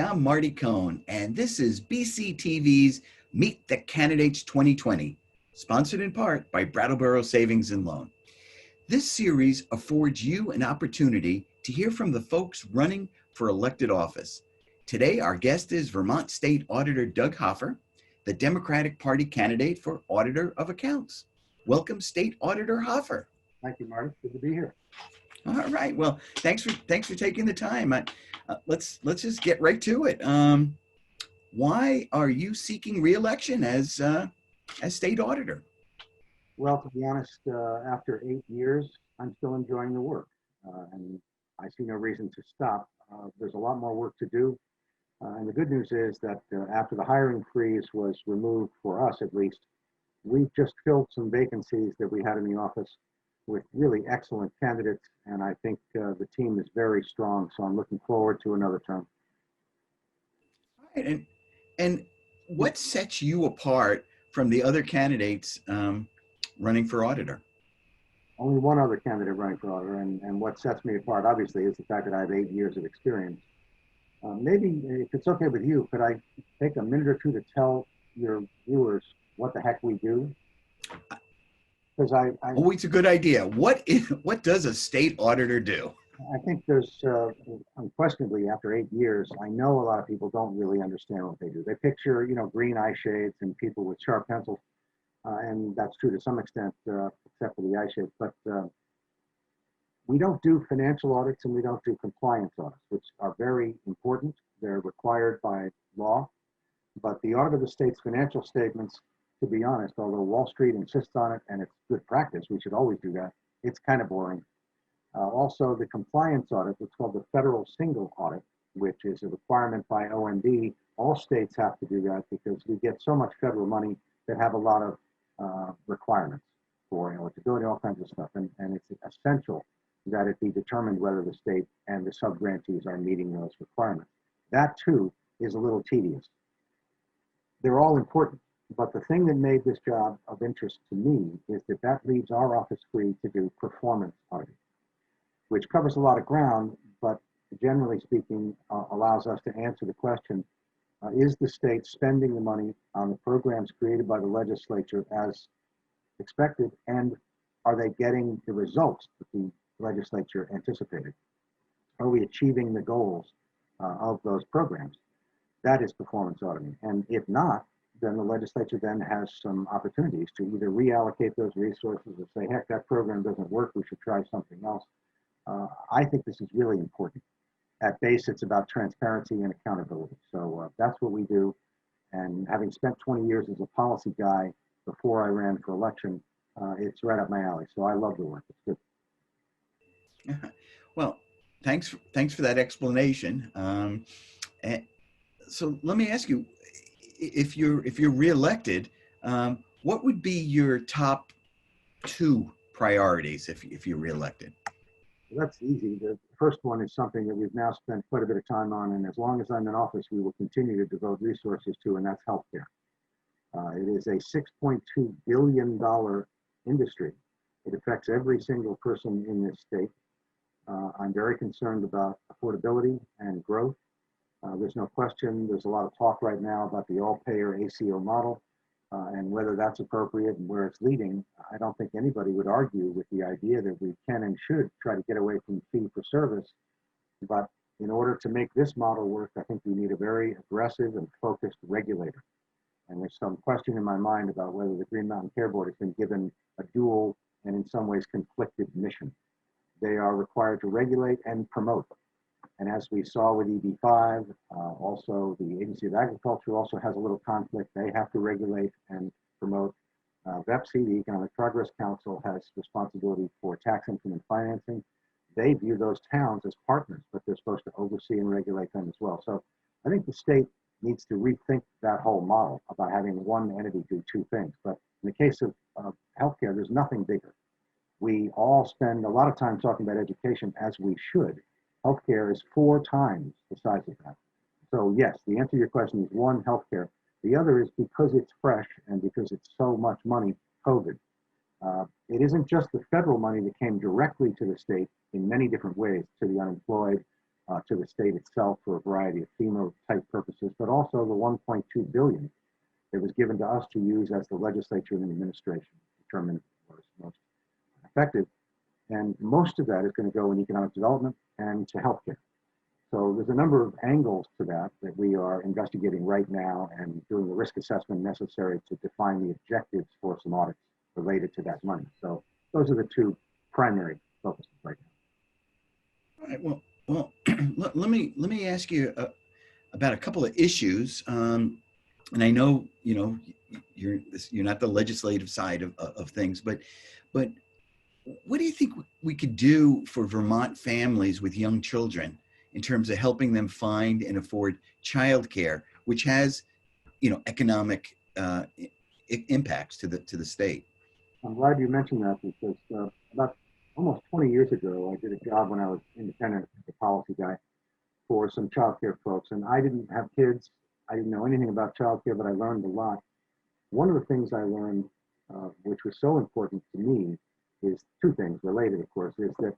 I'm Marty Cohn, and this is BCTV's Meet the Candidates 2020, sponsored in part by Brattleboro Savings and Loan. This series affords you an opportunity to hear from the folks running for elected office. Today, our guest is Vermont State Auditor Doug Hoffer, the Democratic Party candidate for Auditor of Accounts. Welcome, State Auditor Hoffer. Thank you, Marty. Good to be here. All right. Well, thanks for taking the time. Let's just get right to it. Why are you seeking re-election as state auditor? Well, to be honest, after 8 years, I'm still enjoying the work, and I see no reason to stop. There's a lot more work to do, and the good news is that after the hiring freeze was removed, for us at least, we've just filled some vacancies that we had in the office with really excellent candidates, and I think the team is very strong, so I'm looking forward to another term. All right. And what sets you apart from the other candidates running for auditor? Only one other candidate running for auditor, and what sets me apart, obviously, is the fact that I have 8 years of experience. Maybe, if it's okay with you, could I take a minute or two to tell your viewers what the heck we do? Because always a good idea. What does a state auditor do? I think there's unquestionably, after 8 years, I know a lot of people don't really understand what they do. They picture, green eye shades and people with sharp pencils, and that's true to some extent, except for the eye shades. But we don't do financial audits and we don't do compliance audits, which are very important. They're required by law. But the audit of the state's financial statements, to be honest, although Wall Street insists on it and it's good practice, we should always do that, it's kind of boring. Also, the compliance audit, what's called the federal single audit, which is a requirement by OMB. All states have to do that because we get so much federal money that have a lot of requirements for eligibility, all kinds of stuff. And it's essential that it be determined whether the state and the sub-grantees are meeting those requirements. That too is a little tedious. They're all important. But the thing that made this job of interest to me is that leaves our office free to do performance auditing, which covers a lot of ground, but generally speaking, allows us to answer the question, is the state spending the money on the programs created by the legislature as expected, and are they getting the results that the legislature anticipated? Are we achieving the goals of those programs? That is performance auditing. And if not, then the legislature then has some opportunities to either reallocate those resources or say, heck, that program doesn't work, we should try something else. I think this is really important. At base, it's about transparency and accountability. So that's what we do. And having spent 20 years as a policy guy before I ran for election, it's right up my alley. So I love the work. It's good. Well, thanks for that explanation. And so let me ask you, if you're reelected, what would be your top 2 priorities if you're reelected? Well, that's easy. The first one is something that we've now spent quite a bit of time on, and as long as I'm in office, we will continue to devote resources to, and that's healthcare. It is a $6.2 billion industry. It affects every single person in this state. I'm very concerned about affordability and growth. There's no question, there's a lot of talk right now about the all-payer ACO model and whether that's appropriate and where it's leading. I don't think anybody would argue with the idea that we can and should try to get away from fee-for-service. But in order to make this model work, I think we need a very aggressive and focused regulator. And there's some question in my mind about whether the Green Mountain Care Board has been given a dual and in some ways conflicted mission. They are required to regulate and promote. And as we saw with EB5, also the Agency of Agriculture also has a little conflict. They have to regulate and promote. VEPC, the Economic Progress Council, has responsibility for tax income and financing. They view those towns as partners, but they're supposed to oversee and regulate them as well. So I think the state needs to rethink that whole model about having one entity do 2 things. But in the case of healthcare, there's nothing bigger. We all spend a lot of time talking about education, as we should. Healthcare is 4 times the size of that. So yes, the answer to your question is 1, healthcare. The other is because it's fresh and because it's so much money, COVID. It isn't just the federal money that came directly to the state in many different ways, to the unemployed, to the state itself for a variety of FEMA type purposes, but also the 1.2 billion that was given to us to use as the legislature and the administration determined was most effective. And most of that is going to go in economic development and to healthcare. So there's a number of angles to that that we are investigating right now and doing the risk assessment necessary to define the objectives for some audits related to that money. So those are the two primary focuses right now. All right. Well, let me ask you about a couple of issues. And I know you're not the legislative side of things, but what do you think we could do for Vermont families with young children in terms of helping them find and afford childcare, which has economic impacts to the state? I'm glad you mentioned that because about almost 20 years ago, I did a job when I was independent as a policy guy for some childcare folks. And I didn't have kids. I didn't know anything about childcare, but I learned a lot. One of the things I learned, which was so important to me, is two things related, of course, is that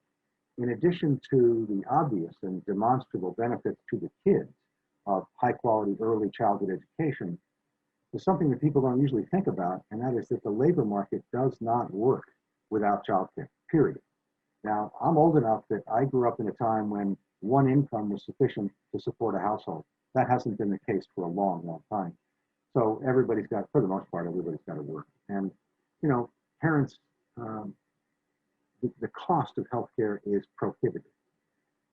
in addition to the obvious and demonstrable benefits to the kids of high quality early childhood education, there's something that people don't usually think about, and that is that the labor market does not work without childcare, period. Now, I'm old enough that I grew up in a time when one income was sufficient to support a household. That hasn't been the case for a long, long time. So everybody's got, for the most part, everybody's got to work. And, parents, the cost of healthcare is prohibitive.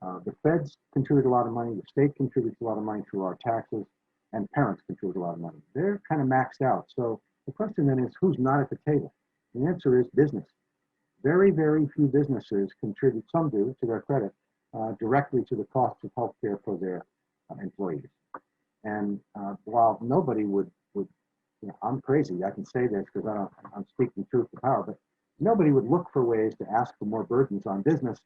The feds contribute a lot of money, the state contributes a lot of money through our taxes, and parents contribute a lot of money. They're kind of maxed out. So the question then is, who's not at the table? The answer is business. Very, very few businesses contribute, some do, to their credit, directly to the cost of healthcare for their employees. And while nobody would, I'm crazy, I can say this because I'm speaking truth to power, but nobody would look for ways to ask for more burdens on business,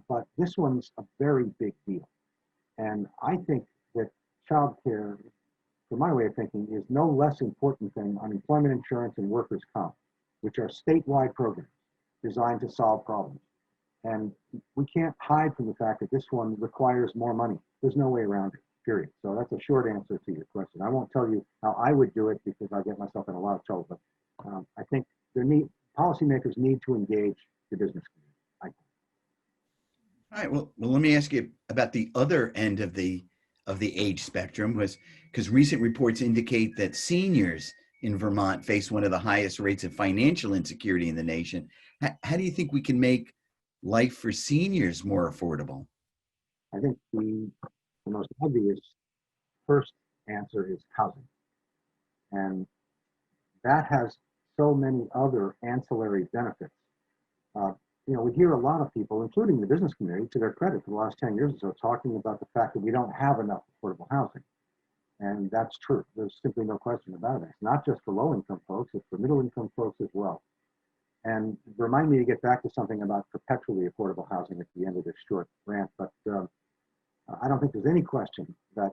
but this one's a very big deal. And I think that childcare, from my way of thinking, is no less important than unemployment insurance and workers' comp, which are statewide programs designed to solve problems. And we can't hide from the fact that this one requires more money. There's no way around it, period. So that's a short answer to your question. I won't tell you how I would do it because I get myself in a lot of trouble, but I think policymakers need to engage the business community. All right. Well, let me ask you about the other end of the age spectrum, because recent reports indicate that seniors in Vermont face one of the highest rates of financial insecurity in the nation. How do you think we can make life for seniors more affordable? I think the most obvious first answer is housing. And that has so many other ancillary benefits. We hear a lot of people, including the business community, to their credit for the last 10 years or so, talking about the fact that we don't have enough affordable housing. And that's true. There's simply no question about it. It's not just for low-income folks, it's for middle-income folks as well. And remind me to get back to something about perpetually affordable housing at the end of this short rant, but I don't think there's any question that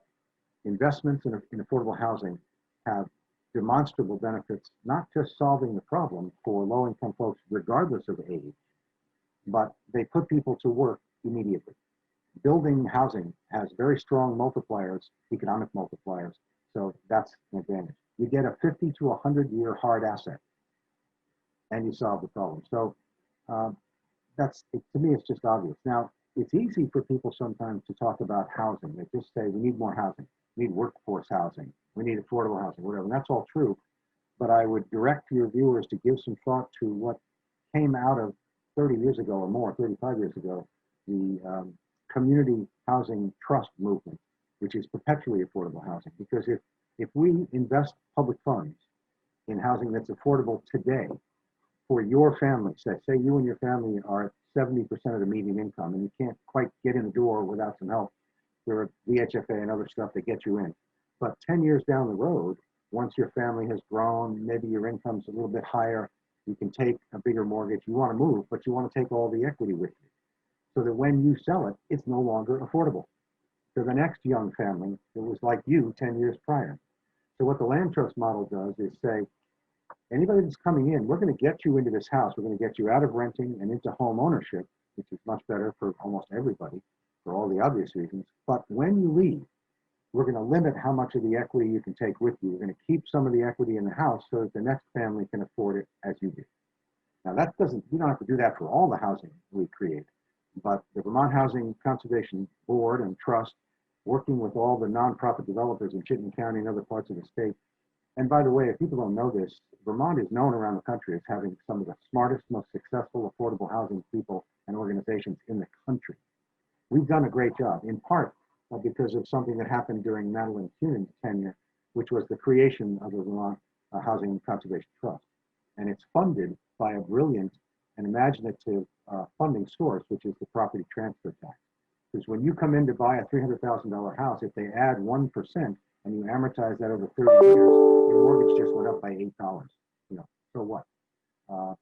investments in affordable housing have demonstrable benefits, not just solving the problem for low-income folks regardless of age, but they put people to work immediately. Building housing has very strong multipliers, economic multipliers, so that's an advantage. You get a 50 to 100-year hard asset, and you solve the problem. So to me, it's just obvious. Now, it's easy for people sometimes to talk about housing. They just say, we need more housing, we need workforce housing, we need affordable housing, whatever, and that's all true. But I would direct your viewers to give some thought to what came out of 30 years ago or more, 35 years ago, the community housing trust movement, which is perpetually affordable housing. Because if we invest public funds in housing that's affordable today for your family, say you and your family are at 70% of the median income and you can't quite get in the door without some help, there are VHFA and other stuff that get you in. But 10 years down the road, once your family has grown, maybe your income's a little bit higher, you can take a bigger mortgage. You want to move, but you want to take all the equity with you, so that when you sell it, it's no longer affordable to the next young family that was like you 10 years prior. So what the land trust model does is say, anybody that's coming in, we're going to get you into this house. We're going to get you out of renting and into home ownership, which is much better for almost everybody. for all the obvious reasons. But when you leave, we're going to limit how much of the equity you can take with you. We're going to keep some of the equity in the house so that the next family can afford it as you do. Now that doesn't, you don't have to do that for all the housing we create, but the Vermont Housing Conservation Board and Trust, working with all the nonprofit developers in Chittenden County and other parts of the state. And by the way, if people don't know this, Vermont is known around the country as having some of the smartest, most successful affordable housing people and organizations in the country. We've done a great job, in part because of something that happened during Madeline Kuhn's tenure, which was the creation of the Vermont Housing Conservation Trust. And it's funded by a brilliant and imaginative funding source, which is the property transfer tax. Because when you come in to buy a $300,000 house, if they add 1% and you amortize that over 30 years, your mortgage just went up by $8. You know, so what?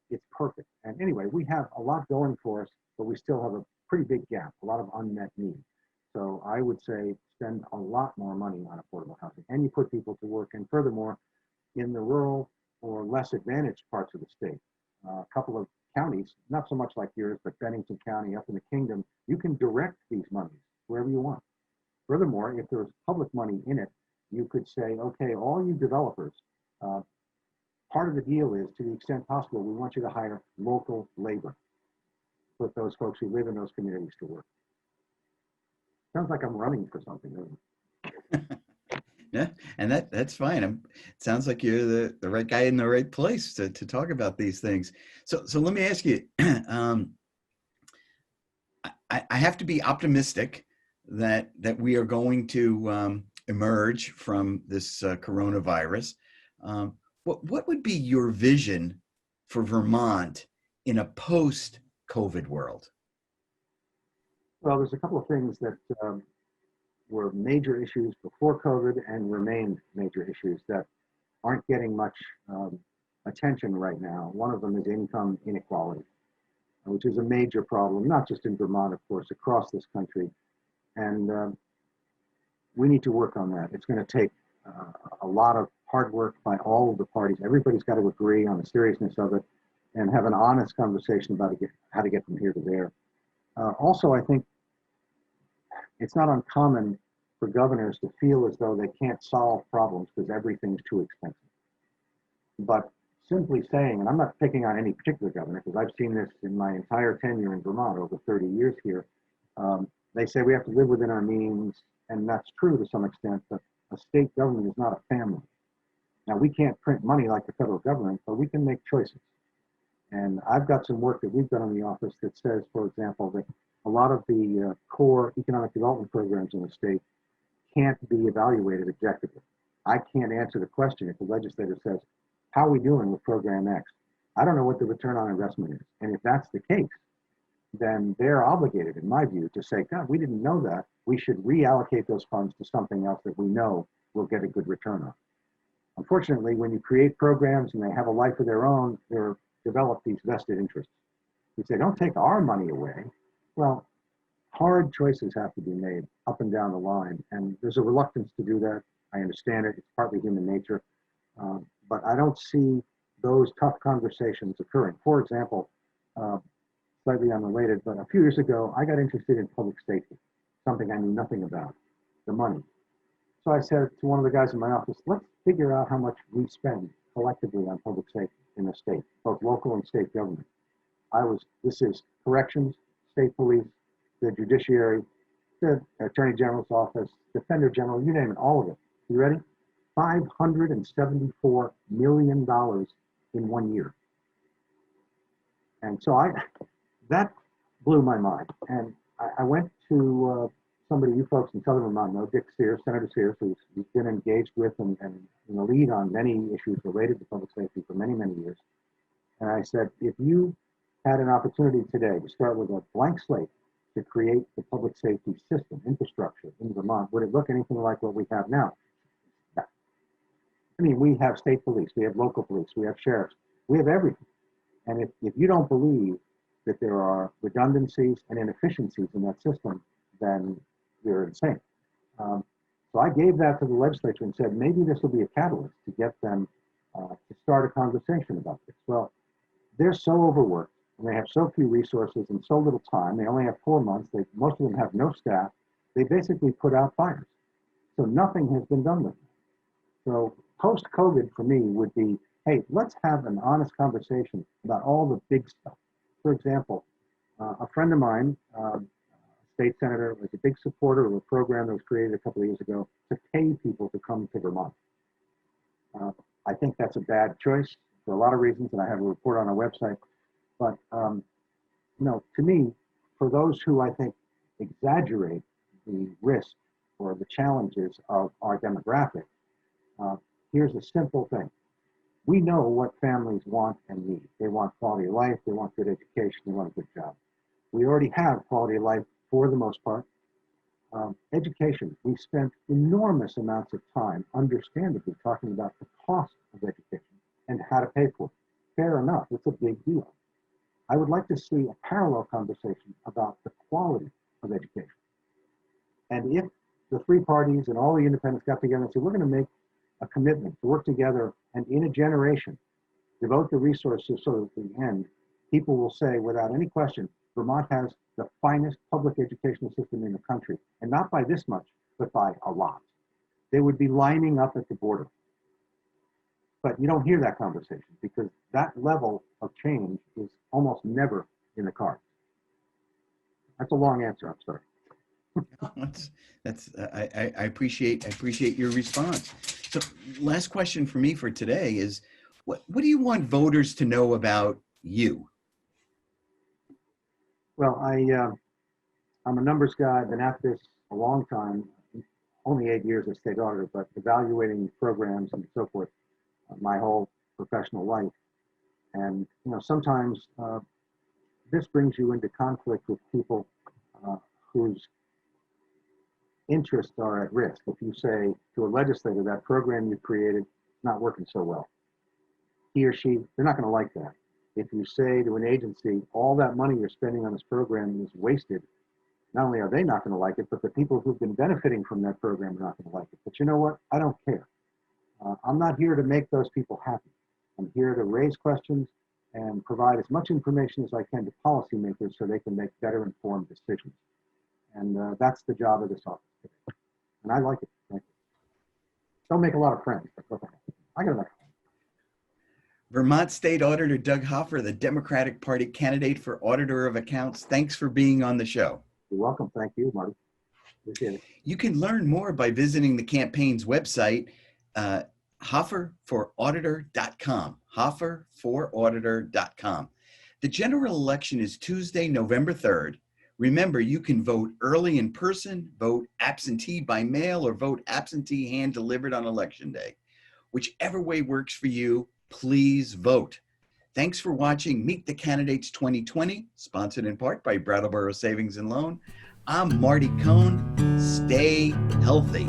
It's perfect. And anyway, we have a lot going for us, but we still have a pretty big gap, a lot of unmet need. So I would say spend a lot more money on affordable housing, and you put people to work. And furthermore, in the rural or less advantaged parts of the state, a couple of counties, not so much like yours, but Bennington County up in the Kingdom, you can direct these monies wherever you want. Furthermore, if there's public money in it, you could say, okay, all you developers, part of the deal is, to the extent possible, we want you to hire local labor, put those folks who live in those communities to work. Sounds like I'm running for something, doesn't it? Yeah, and that's fine. It sounds like you're the right guy in the right place to talk about these things. So let me ask you, I have to be optimistic that we are going to emerge from this coronavirus. What would be your vision for Vermont in a post-COVID world? Well, there's a couple of things that were major issues before COVID and remain major issues that aren't getting much attention right now. One of them is income inequality, which is a major problem, not just in Vermont, of course, across this country. And we need to work on that. It's going to take a lot of hard work by all of the parties. Everybody's got to agree on the seriousness of it and have an honest conversation about how to get from here to there. Also, I think it's not uncommon for governors to feel as though they can't solve problems because everything's too expensive. But simply saying, and I'm not picking on any particular governor because I've seen this in my entire tenure in Vermont, over 30 years here, they say we have to live within our means, and that's true to some extent, but a state government is not a family. Now, we can't print money like the federal government, but we can make choices. And I've got some work that we've done in the office that says, for example, that a lot of the core economic development programs in the state can't be evaluated objectively. I can't answer the question if the legislator says, how are we doing with program X? I don't know what the return on investment is. And if that's the case, then they're obligated, in my view, to say, God, we didn't know that. We should reallocate those funds to something else that we know will get a good return on. Unfortunately, when you create programs and they have a life of their own, they're develop these vested interests. You say, don't take our money away. Well, hard choices have to be made up and down the line. And there's a reluctance to do that. I understand it. It's partly human nature. But I don't see those tough conversations occurring. For example, slightly unrelated, but a few years ago, I got interested in public safety, something I knew nothing about, the money. So I said to one of the guys in my office, let's figure out how much we spend collectively on public safety in the state, both local and state government. This is corrections, state police, the judiciary, the attorney general's office, defender general, you name it, all of it. You ready? $574 million in 1 year. And so that blew my mind. And I went to somebody you folks in Southern Vermont know, Dick Sears, Senator Sears, who's been engaged with and in the lead on many issues related to public safety for many, many years. And I said, if you had an opportunity today to start with a blank slate to create the public safety system, infrastructure in Vermont, would it look anything like what we have now? I mean, we have state police, we have local police, we have sheriffs, we have everything. And if you don't believe that there are redundancies and inefficiencies in that system, then you're insane. So I gave that to the legislature and said, maybe this will be a catalyst to get them to start a conversation about this. Well, they're so overworked and they have so few resources and so little time. They only have 4 months. Most of them have no staff. They basically put out fires. So nothing has been done with them. So post-COVID for me would be, hey, let's have an honest conversation about all the big stuff. For example, a friend of mine, state senator, was a big supporter of a program that was created a couple of years ago to pay people to come to Vermont. I think that's a bad choice for a lot of reasons, and I have a report on our website. But to me, for those who I think exaggerate the risk or the challenges of our demographic, here's a simple thing. We know what families want and need. They want quality of life, they want good education, they want a good job. We already have quality of life for the most part. Education, we spent enormous amounts of time, understandably, talking about the cost of education and how to pay for it. Fair enough, it's a big deal. I would like to see a parallel conversation about the quality of education. And if the three parties and all the independents got together and said, we're going to make a commitment to work together and in a generation, devote the resources so that at the end, people will say without any question, Vermont has the finest public educational system in the country, and not by this much, but by a lot. They would be lining up at the border. But you don't hear that conversation because that level of change is almost never in the cards. That's a long answer, I'm sorry. I appreciate your response. So last question for me for today is, what do you want voters to know about you? Well, I'm a numbers guy. I've been at this a long time, only 8 years as state auditor, but evaluating programs and so forth my whole professional life. And sometimes this brings you into conflict with people whose interests are at risk. If you say to a legislator that program you created is not working so well, he or she, they're not going to like that. If you say to an agency, all that money you're spending on this program is wasted, not only are they not going to like it, but the people who've been benefiting from that program are not going to like it. But you know what? I don't care. I'm not here to make those people happy. I'm here to raise questions and provide as much information as I can to policymakers so they can make better informed decisions. And that's the job of this office today. And I like it. Thank you. Don't make a lot of friends, but what the heck? I got enough. Vermont State Auditor Doug Hoffer, the Democratic Party candidate for Auditor of Accounts. Thanks for being on the show. You're welcome. Thank you, Marty. Appreciate it. You can learn more by visiting the campaign's website, hofferforauditor.com, hofferforauditor.com. The general election is Tuesday, November 3rd. Remember, you can vote early in person, vote absentee by mail, or vote absentee hand delivered on election day. Whichever way works for you, please vote. Thanks for watching Meet the Candidates 2020, sponsored in part by Brattleboro Savings and Loan. I'm Marty Cohn. Stay healthy.